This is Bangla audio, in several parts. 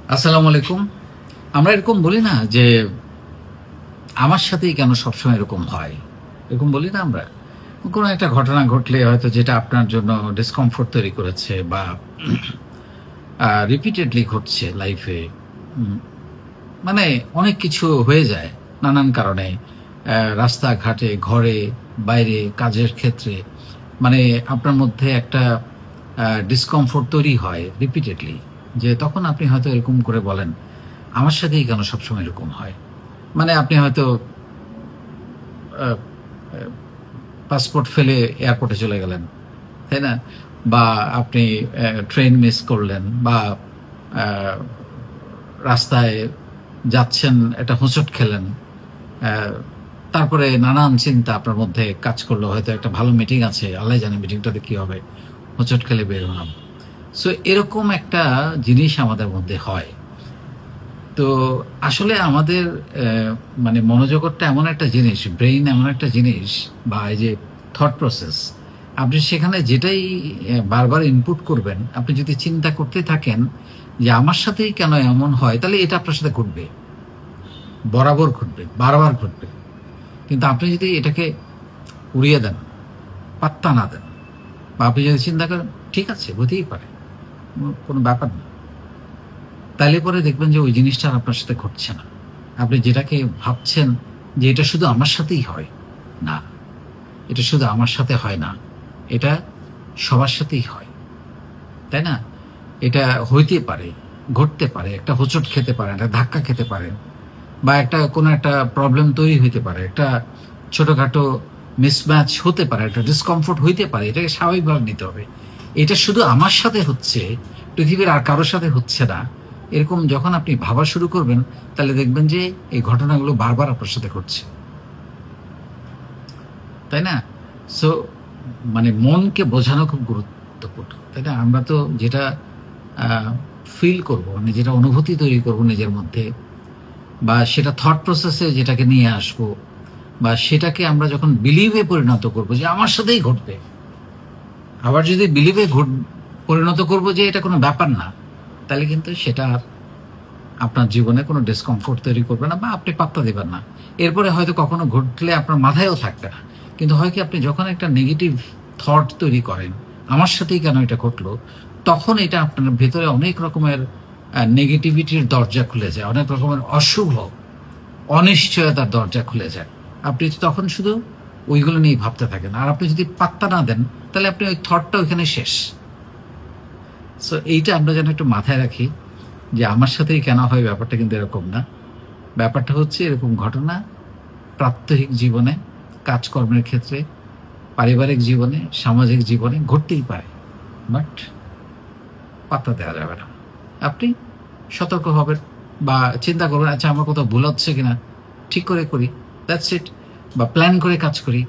আসসালামু আলাইকুম। আমরা এরকম বলি না যে, আমার সাথেই কেন সবসময় এরকম হয়? এরকম বলি না আমরা? কোনো একটা ঘটনা ঘটলে হয়তো যেটা আপনার জন্য ডিসকমফোর্ট তৈরি করেছে বা রিপিটেডলি ঘটছে লাইফে। উম মানে অনেক কিছু হয়ে যায় নানান কারণে। রাস্তাঘাটে, ঘরে, বাইরে, কাজের ক্ষেত্রে মানে আপনার মধ্যে একটা ডিসকমফোর্ট তৈরি হয় রিপিটেডলি। যে তখন আপনি হয়তো এরকম করে বলেন, "আমার সাথেই কেন সবসময় এরকম হয়?" মানে আপনি হয়তো আ আ পাসপোর্ট ফেলে এয়ারপোর্টে চলে গেলেন, তাই না? বা আপনি ট্রেন মিস করলেন বা আ রাস্তায় যাচ্ছেন, একটা হোঁচট খেলেন। অ্যা তারপরে নানান চিন্তা আপনার মধ্যে কাজ করলো। হয়তো একটা ভালো মিটিং আছে। আল্লাহ জানে মিটিংটাতে কি হবে? হোঁচট খেলে বের হলাম। সো এরকম একটা জিনিস আমাদের মধ্যে হয়। তো আসলে আমাদের মানে মনোজগৎটা এমন একটা জিনিস, ব্রেইন এমন একটা জিনিস বা এই যে থট প্রসেস, আপনি সেখানে যেটাই বারবার ইনপুট করবেন, আপনি যদি চিন্তা করতে থাকেন যে আমার সাথেই কেন এমন হয়? তাহলে এটা আপনার সাথে ঘটবে। বরাবর ঘটবে, বারবার ঘটবে। কিন্তু আপনি যদি এটাকে উড়িয়ে দেন, পাত্তা না দেন বা আপনি যদি চিন্তা করেন, ঠিক আছে হতেই পারে। কোনো ব্যাপার না। তাইলে পরে দেখবেন যে ওই জিনিসটা আর আপনার সাথে ঘটছে না। আপনি যেটাকে ভাবছেন যে এটা শুধু আমার সাথেই হয়, না, এটা শুধু আমার সাথে হয় না। এটা সবার সাথেই হয়। তাই না? এটা হইতে পারে, ঘটতে পারে, একটা হোঁচট খেতে পারেন, একটা ধাক্কা খেতে পারেন বা কোনো একটা প্রবলেম তৈরি হইতে পারে। একটা ছোটখাটো মিসম্যাচ হতে পারে, একটা ডিসকমফোর্ট হইতে পারে। এটাকে স্বাভাবিকভাবে নিতে হবে। এটা শুধু আমার সাথে হচ্ছে, পৃথিবীর আর কারো সাথে হচ্ছে না। এরকম যখন আপনি ভাবা শুরু করবেন, তাহলে দেখবেন যে এই ঘটনাগুলো বারবার আপনার সাথে ঘটছে। তাই না? সো মানে মনকে বোঝানো খুব গুরুত্বপূর্ণ। তাই না? আমরা তো যেটা আ ফিল করব, মানে যেটা অনুভূতি তৈরি করব নিজের মধ্যে বা সেটা থট প্রসেস এ যেটাকে নিয়ে আসবো বা সেটাকে আমরা যখন বিলিভ এ পরিণত করব যে আমার সাথেই ঘটবে। আবার যদি বিলিভ এ পরিণত করব যে এটা কোনো ব্যাপার না, তাহলে কিন্তু সেটা আর আপনার জীবনে কোনো ডিসকমফোর্ট তৈরি করবে না বা আপনি পাত্তা দিবেন না। এরপরে হয়তো কখনো ঘটলে আপনার মাথায়ও থাকবে না। কিন্তু হয় কি আপনি যখন একটা নেগেটিভ থট তৈরি করেন, আমার সাথেই কেন এটা ঘটলো? তখন এটা আপনার ভেতরে অনেক রকমের নেগেটিভিটির দরজা খুলে যায়। অনেক রকমের অশুভ, অনিশ্চয়তার দরজা খুলে যায়। আপনি তখন শুধু ওইগুলো নিয়েই ভাবতে থাকেন। আর আপনি যদি পাত্তা না দেন, তাহলে আপনি ওই থটটা ওইখানে শেষ। সো এইটা আমরা যেন একটু মাথায় রাখি যে আমার সাথেই কেন হয় ব্যাপারটা কিন্তু এরকম না। ব্যাপারটা হচ্ছে এরকম ঘটনা প্রাত্যহিক জীবনে, কাজকর্মের ক্ষেত্রে, পারিবারিক জীবনে, সামাজিক জীবনে ঘটতেই পারে। বাট পাত্তা দেওয়া যাবে না। আপনি সতর্ক হবেন বা চিন্তা করবেন, আচ্ছা আমার কোথাও ভুল হচ্ছে কিনা? ঠিক করে করি। That's it. বা প্ল্যান করে কাজ করি।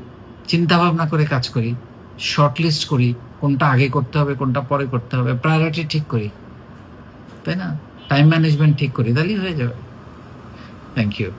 চিন্তা ভাবনা করে কাজ করি। শর্ট লিস্ট করি। কোনটা আগে করতে হবে, কোনটা পরে করতে হবে। প্রায়োরিটি ঠিক করি। তাই না? টাইম ম্যানেজমেন্ট ঠিক করি। তাহলেই হয়ে যাবে। Thank you.